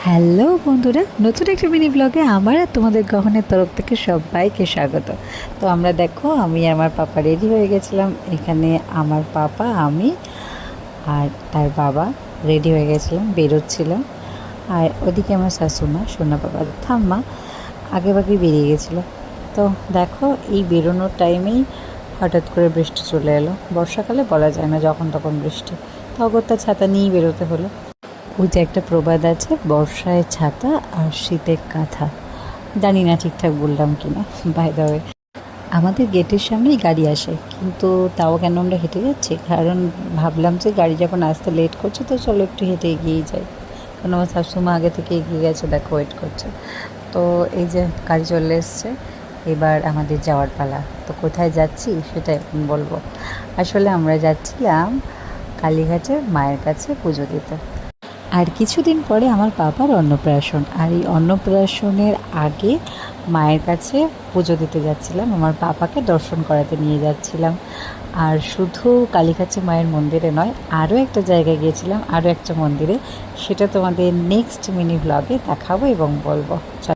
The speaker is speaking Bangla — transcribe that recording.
হ্যালো বন্ধুরা, নতুন একটা মিনি ব্লগে আমার আর তোমাদের গহনের তরফ থেকে সবাইকে স্বাগত। তো আমরা দেখো, আমি আমার পাপা রেডি হয়ে গেছিলাম। এখানে আমার পাপা, আমি আর তার বাবা রেডি হয়ে গেছিলাম, বেরোচ্ছিলাম। আর ওদিকে আমার শাশুমা, সোনা বাবার ঠাম্মা আগে ভাগে বেরিয়ে গেছিলো। তো দেখো, এই বেরোনোর টাইমেই হঠাৎ করে বৃষ্টি চলে এলো। বর্ষাকালে বলা যায় না যখন তখন বৃষ্টি, তো অগত্যা ছাতা নিয়েই বেরোতে হলো। ওই যে একটা প্রবাদ আছে, বর্ষায় ছাতা আর শীতে কাঁথা। জানি না ঠিকঠাক বললাম কি না। বাই দ্য ওয়ে, আমাদের গেটের সামনেই গাড়ি আসে, কিন্তু তাও কেন আমরা হেঁটে যাচ্ছি, কারণ ভাবলাম যে গাড়ি যখন আসতে লেট করছে তো চলো একটু হেঁটে এগিয়েই যাই। কারণ আমার শাশুমা আগে থেকে এগিয়ে গেছে, দেখো ওয়েট করছে। তো এই যে গাড়ি চলে এসছে, এবার আমাদের যাওয়ার পালা। তো কোথায় যাচ্ছি সেটা এখন বলবো। আসলে আমরা যাচ্ছিলাম কালীঘাটের মায়ের কাছে পুজো দিতে। আর কিছুদিন পরে আমার বাবার অন্নপ্রাশন, আর এই অন্নপ্রাশনের আগে মায়ের কাছে পুজো দিতে যাচ্ছিলাম, আমার বাবাকে দর্শন করাতে নিয়ে যাচ্ছিলাম। আর শুধু কালীঘাটে মায়ের মন্দিরে নয়, আরও একটা জায়গায় গিয়েছিলাম, আরও একটা মন্দিরে। সেটা তোমাদের নেক্সট মিনি ব্লগে দেখাবো এবং বলবো।